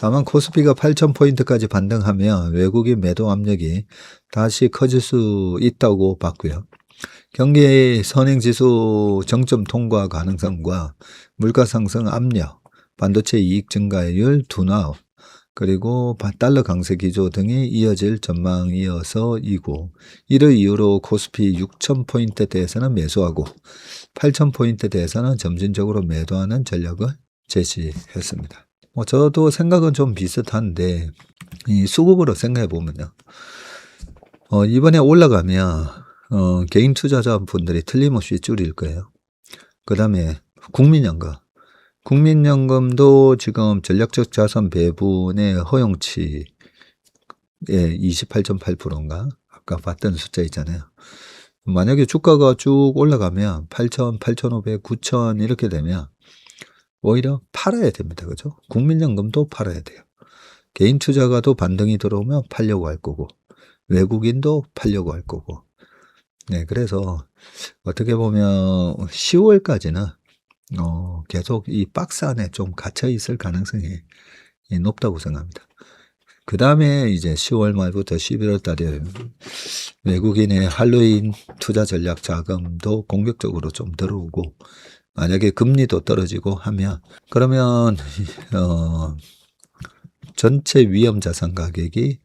다만 코스피가 8,000포인트까지 반등하면 외국인 매도 압력이 다시 커질 수 있다고 봤고요. 경기 선행지수 정점 통과 가능성과 물가 상승 압력, 반도체 이익 증가율 둔화, 그리고 달러 강세 기조 등이 이어질 전망이어서이고, 이를 이유로 코스피 6,000포인트대에서는 매수하고 8,000포인트대에서는 점진적으로 매도하는 전략을 제시했습니다. 저도 생각은 좀 비슷한데 이 수급으로 생각해 보면요, 이번에 올라가면 개인 투자자분들이 틀림없이 줄일 거예요. 그 다음에 국민연금도 지금 전략적 자산 배분의 허용치에 28.8%인가 아까 봤던 숫자 있잖아요. 만약에 주가가 쭉 올라가면 8,000, 8,500, 9,000 이렇게 되면 오히려 팔아야 됩니다. 그죠? 국민연금도 팔아야 돼요. 개인 투자가도 반등이 들어오면 팔려고 할 거고, 외국인도 팔려고 할 거고. 네, 그래서 어떻게 보면 10월까지는 계속 이 박스 안에 좀 갇혀 있을 가능성이 높다고 생각합니다. 그 다음에 이제 10월 말부터 11월 달에 외국인의 할로윈 투자 전략 자금도 공격적으로 좀 들어오고, 만약에 금리도 떨어지고 하면, 그러면 전체 위험 자산 가격이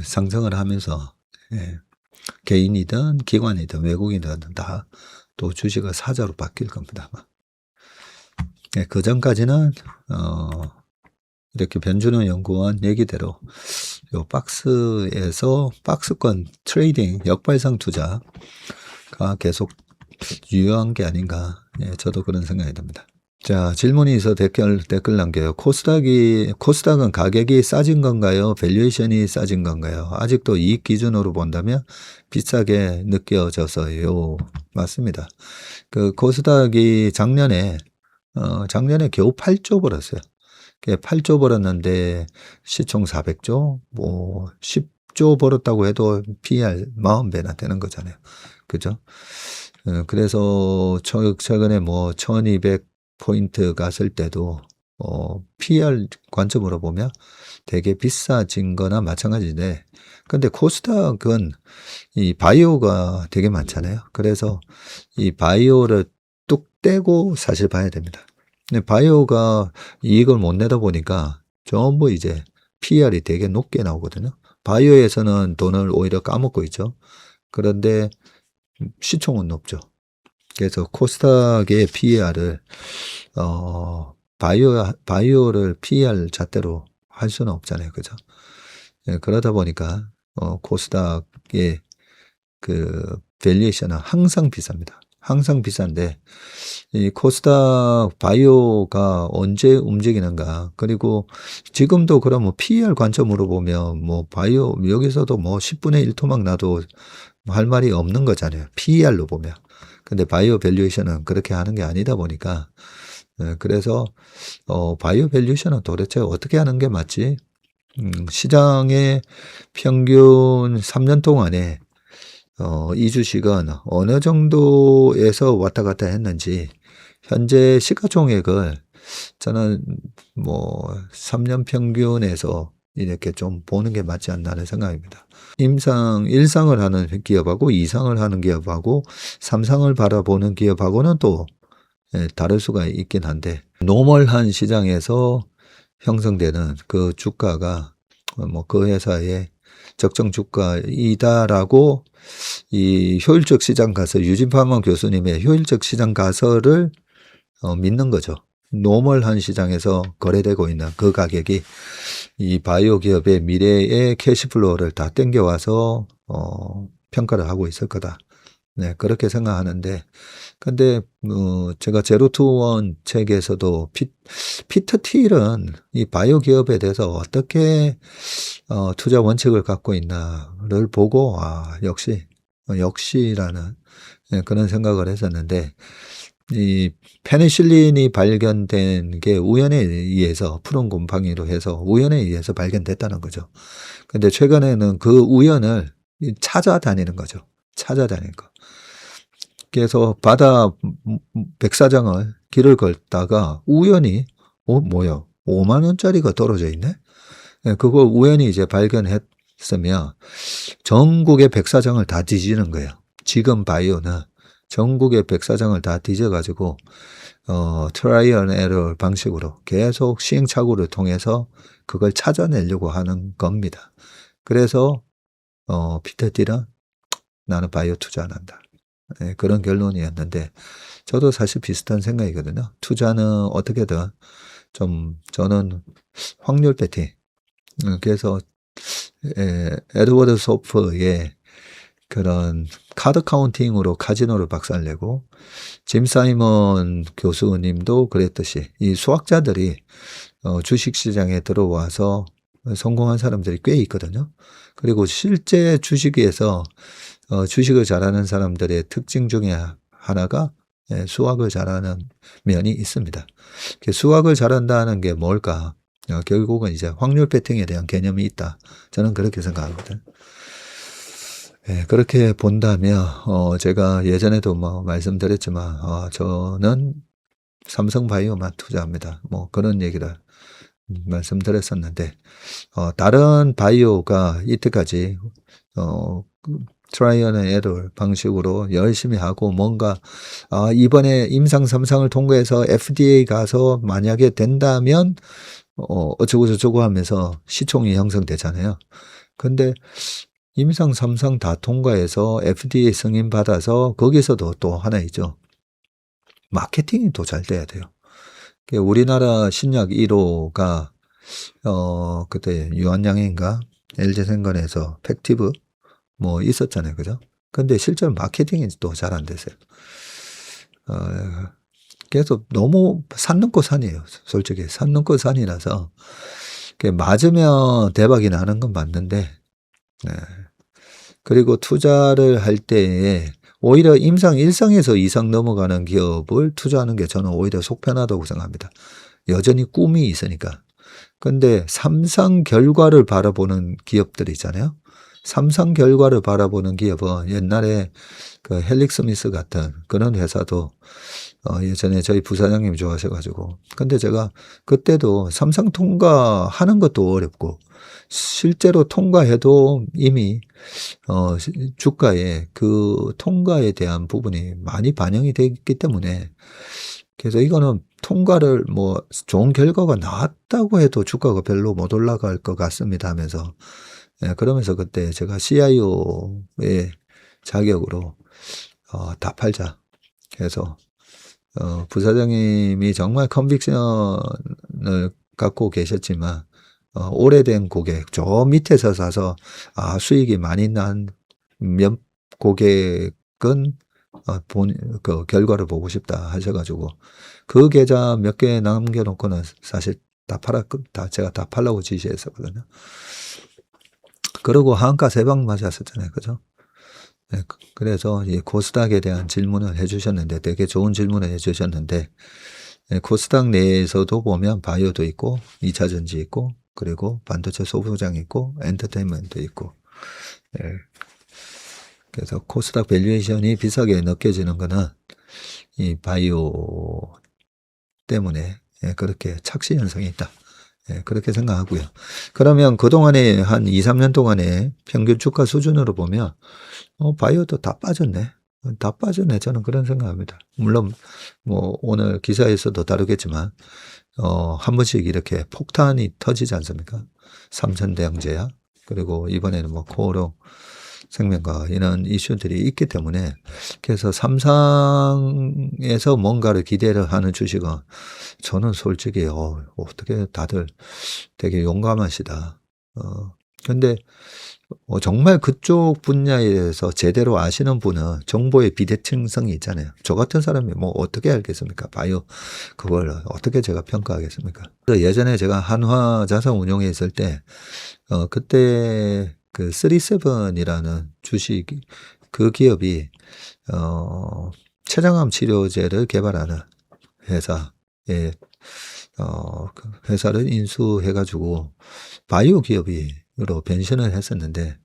상승을 하면서 개인이든 기관이든 외국인이든 다 또 주식을 사자로 바뀔 겁니다. 그 전까지는 이렇게 변준호 연구원 얘기대로 요 박스에서 박스권 트레이딩 역발상 투자가 계속 유효한 게 아닌가, 저도 그런 생각이 듭니다. 자, 질문이 있어 댓글 남겨요. 코스닥은 가격이 싸진 건가요? 밸류에이션이 싸진 건가요? 아직도 이익 기준으로 본다면 비싸게 느껴져서요. 맞습니다. 그 코스닥이 작년에 겨우 8조 벌었어요. 8조 벌었는데 시총 400조, 뭐 10조 벌었다고 해도 PER 40배나 되는 거잖아요. 그죠? 그래서 최근에 뭐 1200포인트 갔을 때도 PER 관점으로 보면 되게 비싸진 거나 마찬가지인데, 근데 코스닥은 이 바이오가 되게 많잖아요. 그래서 이 바이오를 뚝 떼고 사실 봐야 됩니다. 근데 바이오가 이익을 못 내다 보니까 전부 이제 PER이 되게 높게 나오거든요. 바이오에서는 돈을 오히려 까먹고 있죠. 그런데 시총은 높죠. 그래서 코스닥의 PER을 바이오를 PER 잣대로 할 수는 없잖아요. 그죠? 그러다 보니까 코스닥의 그 밸류에이션은 항상 비쌉니다. 항상 비싼데 이 코스닥 바이오가 언제 움직이는가, 그리고 지금도 그러면 PER 관점으로 보면 뭐 바이오 여기서도 뭐 10분의 1 토막 나도 할 말이 없는 거잖아요. PER로 보면. 근데 바이오 밸류에이션은 그렇게 하는 게 아니다 보니까, 그래서 바이오 밸류에이션은 도대체 어떻게 하는 게 맞지? 시장의 평균 3년 동안에 이 주식은 어느 정도에서 왔다 갔다 했는지, 현재 시가총액을 저는 뭐 3년 평균에서 이렇게 좀 보는 게 맞지 않나 하는 생각입니다. 1상을 하는 기업하고 2상을 하는 기업하고 3상을 바라보는 기업하고는 또 다를 수가 있긴 한데, 노멀한 시장에서 형성되는 그 주가가 뭐 그 회사의 적정 주가이다라고 이 효율적 시장 가설, 유진파만 교수님의 효율적 시장 가설을 믿는 거죠. 노멀한 시장에서 거래되고 있는 그 가격이 이 바이오 기업의 미래의 캐시플로우를 다 땡겨와서 평가를 하고 있을 거다. 네, 그렇게 생각하는데, 근데 제가 제로투원 책에서도 피터 틸은 이 바이오 기업에 대해서 어떻게 투자 원칙을 갖고 있나를 보고 역시라는 그런 생각을 했었는데, 이 페니실린이 발견된 게 우연에 의해서, 푸른 곰팡이로 해서 우연에 의해서 발견됐다는 거죠. 근데 최근에는 그 우연을 찾아다니는 거죠. 찾아다니는 거. 그래서 바다 백사장을 길을 걷다가 우연히 뭐야, 5만 원짜리가 떨어져 있네. 예, 그거 우연히 이제 발견했으면 전국의 백사장을 다 뒤지는 거예요. 지금 바이오는 전국의 백사장을 다 뒤져가지고 트라이 앤 에러 방식으로 계속 시행착오를 통해서 그걸 찾아내려고 하는 겁니다. 그래서 피터 딜은 나는 바이오 투자 안 한다. 예, 그런 결론이었는데 저도 사실 비슷한 생각이거든요. 투자는 어떻게든 좀 저는 확률 배팅. 그래서 에드워드 소프의 그런 카드 카운팅으로 카지노를 박살내고 짐 사이먼 교수님도 그랬듯이 이 수학자들이 주식시장에 들어와서 성공한 사람들이 꽤 있거든요. 그리고 실제 주식에서 주식을 잘하는 사람들의 특징 중에 하나가 수학을 잘하는 면이 있습니다. 수학을 잘한다는 게 뭘까? 결국은 이제 확률 배팅에 대한 개념이 있다. 저는 그렇게 생각하거든. 그렇게 본다면 제가 예전에도 뭐 말씀드렸지만 저는 삼성바이오만 투자합니다. 뭐 그런 얘기를 말씀드렸었는데 다른 바이오가 이때까지 트라이 앤 에러 방식으로 열심히 하고 뭔가 이번에 임상 3상을 통과해서 FDA 가서 만약에 된다면 어쩌고 저쩌고 하면서 시총이 형성되잖아요. 근데 임상 3상 다 통과해서 FDA 승인 받아서 거기서도 또 하나 있죠. 마케팅이 더 잘 돼야 돼요. 우리나라 신약 1호가 그때 유한양인가 LG생건에서 팩티브 뭐 있었잖아요. 그죠? 근데 실제로 마케팅이 또 잘 안 됐어요. 그래서 너무 산 넘고 산이에요. 솔직히 산 넘고 산이라서 맞으면 대박이 나는 건 맞는데 그리고 투자를 할 때에 오히려 임상 1상에서 2상 넘어가는 기업을 투자하는 게 저는 오히려 속편하다고 생각합니다. 여전히 꿈이 있으니까. 근데 3상 결과를 바라보는 기업들 있잖아요. 3상 결과를 바라보는 기업은 옛날에 그 헬릭 스미스 같은 그런 회사도 예전에 저희 부사장님이 좋아하셔가지고 근데 제가 그때도 3상 통과하는 것도 어렵고 실제로 통과해도 이미 주가에 그 통과에 대한 부분이 많이 반영이 되어 있기 때문에 그래서 이거는 통과를 뭐 좋은 결과가 나왔다고 해도 주가가 별로 못 올라갈 것 같습니다 하면서 그러면서 그때 제가 CIO의 자격으로 다 팔자 해서 부사장님이 정말 컨빅션을 갖고 계셨지만 오래된 고객 저 밑에서 사서 수익이 많이 난 몇 고객은 그 결과를 보고 싶다 하셔가지고 그 계좌 몇 개 남겨놓고는 사실 제가 다 팔라고 지시했었거든요. 그러고 한가 3방 맞았었잖아요. 그죠? 네, 그래서 이 코스닥에 대한 질문을 해주셨는데 되게 좋은 질문을 해주셨는데 코스닥 내에서도 보면 바이오도 있고 2차전지 있고 그리고 반도체 소부장 있고 엔터테인먼트 있고 그래서 코스닥 밸류에이션이 비싸게 느껴지는 거는 이 바이오 때문에 그렇게 착시 현상이 있다. 그렇게 생각하고요. 그러면 그동안에 한 2, 3년 동안에 평균 주가 수준으로 보면 바이오도 다 빠졌네. 다 빠졌네. 저는 그런 생각합니다. 물론 뭐 오늘 기사에서도 다루겠지만 한 번씩 이렇게 폭탄이 터지지 않습니까? 삼천대왕제야. 그리고 이번에는 뭐 코오롱 생명과 이런 이슈들이 있기 때문에 그래서 삼상에서 뭔가를 기대를 하는 주식은 저는 솔직히 어떻게 다들 되게 용감하시다. 근데 정말 그쪽 분야에 대해서 제대로 아시는 분은 정보의 비대칭성이 있잖아요. 저 같은 사람이 뭐 어떻게 알겠습니까? 바이오 그걸 어떻게 제가 평가하겠습니까? 예전에 제가 한화 자산 운용에 있을 때 그때 그 37이라는 주식 그 기업이 췌장암 치료제를 개발하는 회사에 그 회사를 인수해가지고 바이오 기업으로 변신을 했었는데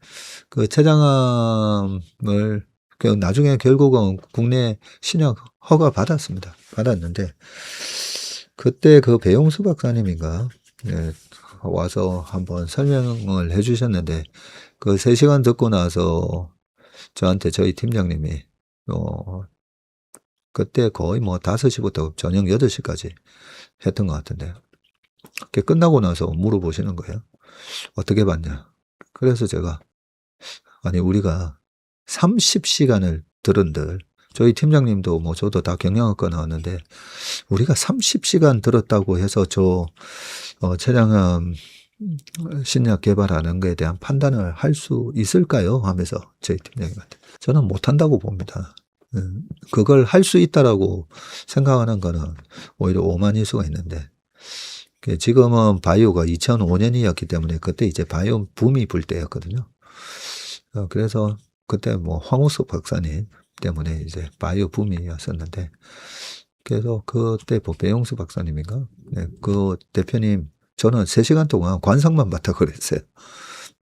그 췌장암을 나중에 결국은 국내 신약 허가 받았습니다. 받았는데 그때 그 배용수 박사님인가 예, 와서 한번 설명을 해 주셨는데 그 3시간 듣고 나서 저한테 저희 팀장님이 그때 거의 뭐 5시부터 저녁 8시까지 했던 것 같은데 그게 끝나고 나서 물어보시는 거예요. 어떻게 봤냐. 그래서 제가 아니 우리가 30시간을 들은들 저희 팀장님도 뭐 저도 다 경영학과 나왔는데 우리가 30시간 들었다고 해서 저 차량암 신약 개발하는 것에 대한 판단을 할 수 있을까요? 하면서 저희 팀장님한테 저는 못한다고 봅니다. 그걸 할 수 있다라고 생각하는 거는 오히려 오만일 수가 있는데 지금은 바이오가 2005년이었기 때문에 그때 이제 바이오 붐이 불 때였거든요. 그래서 그때 뭐 황우석 박사님 때문에 이제 바이오 붐이었었는데 그래서 그때 뭐 배용수 박사님인가? 네, 그 대표님 저는 3시간 동안 관상만 봤다고 그랬어요.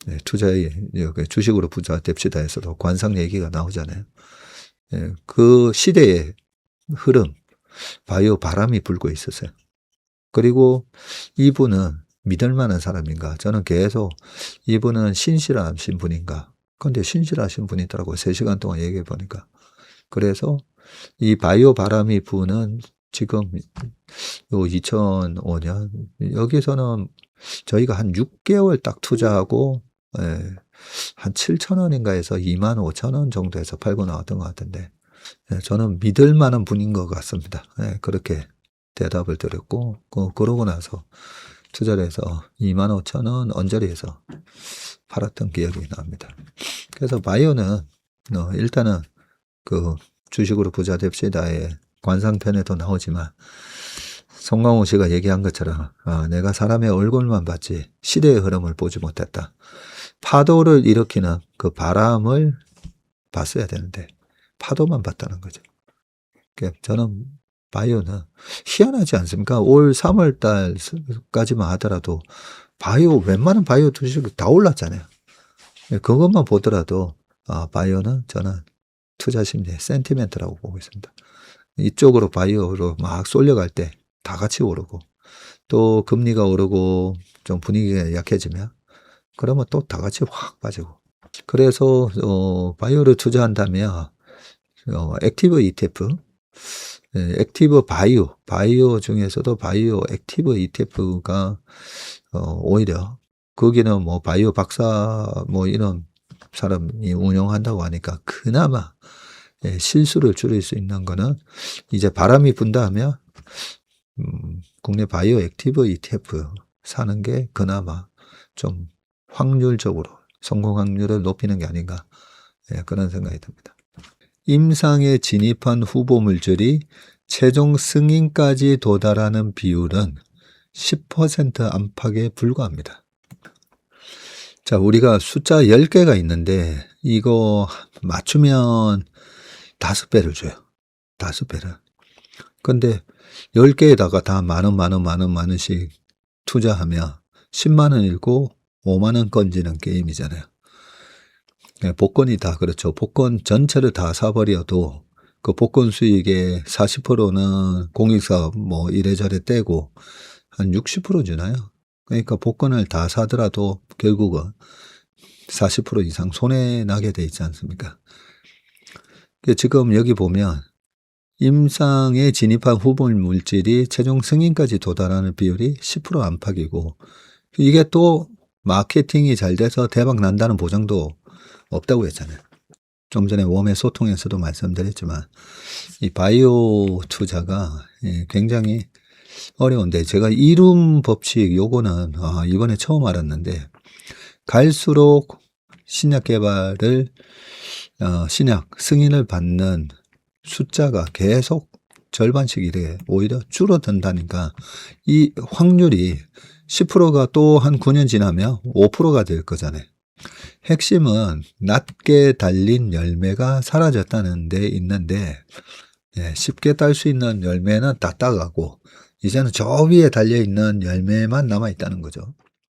네, 주식으로 부자 됩시다에서도 관상 얘기가 나오잖아요. 네, 그 시대의 흐름, 바이오 바람이 불고 있었어요. 그리고 이분은 믿을 만한 사람인가? 저는 계속 이분은 신실하신 분인가? 근데 신실하신 분이더라고요. 3시간 동안 얘기해 보니까. 그래서 이 바이오 바람이 부는 지금 요 2005년 여기서는 저희가 한 6개월 딱 투자하고 한 7,000원인가 해서 25,000원 정도에서 팔고 나왔던 것 같은데 저는 믿을 만한 분인 것 같습니다. 그렇게 대답을 드렸고 그러고 나서 투자를 해서 25,000원 언저리에서 팔았던 기억이 납니다. 그래서 바이오는 일단은 그 주식으로 부자 됩시다의 관상편에도 나오지만 송강호 씨가 얘기한 것처럼 내가 사람의 얼굴만 봤지 시대의 흐름을 보지 못했다. 파도를 일으키는 그 바람을 봤어야 되는데 파도만 봤다는 거죠. 저는 바이오는 희한하지 않습니까? 올 3월 달까지만 하더라도 웬만한 바이오 주식이 다 올랐잖아요. 그것만 보더라도 바이오는 저는 투자 심리의 센티멘트라고 보고 있습니다. 이쪽으로 바이오로 막 쏠려갈 때 다 같이 오르고 또 금리가 오르고 좀 분위기가 약해지면 그러면 또 다 같이 확 빠지고 그래서 바이오를 투자한다면 액티브 ETF 액티브 바이오 중에서도 바이오 액티브 ETF가 오히려 거기는 뭐 바이오 박사 뭐 이런 사람이 운영한다고 하니까 그나마 실수를 줄일 수 있는 거는 이제 바람이 분다 하면 국내 바이오 액티브 ETF 사는 게 그나마 좀 확률적으로 성공 확률을 높이는 게 아닌가 그런 생각이 듭니다. 임상에 진입한 후보 물질이 최종 승인까지 도달하는 비율은 10% 안팎에 불과합니다. 자, 우리가 숫자 10개가 있는데 이거 맞추면 5배를 줘요. 5배를. 근데 10개에다가 다 만 원씩 투자하면 10만 원이고 5만 원 건지는 게임이잖아요. 복권이 다 그렇죠. 복권 전체를 다 사버려도 그 복권 수익의 40%는 공익사업 뭐 이래저래 떼고 한 60% 주나요? 그러니까 복권을 다 사더라도 결국은 40% 이상 손해 나게 돼 있지 않습니까? 지금 여기 보면 임상에 진입한 후보 물질이 최종 승인까지 도달하는 비율이 10% 안팎이고 이게 또 마케팅이 잘 돼서 대박 난다는 보장도 없다고 했잖아요. 좀 전에 웜의 소통에서도 말씀드렸지만 이 바이오 투자가 굉장히 어려운데 제가 이룸 법칙 요거는 이번에 처음 알았는데 갈수록 신약 개발을 신약 승인을 받는 숫자가 계속 절반씩 이래 오히려 줄어든다니까 이 확률이 10%가 또 한 9년 지나면 5%가 될 거잖아요. 핵심은 낮게 달린 열매가 사라졌다는 데 있는데 쉽게 딸 수 있는 열매는 다 따가고 이제는 저 위에 달려있는 열매만 남아있다는 거죠.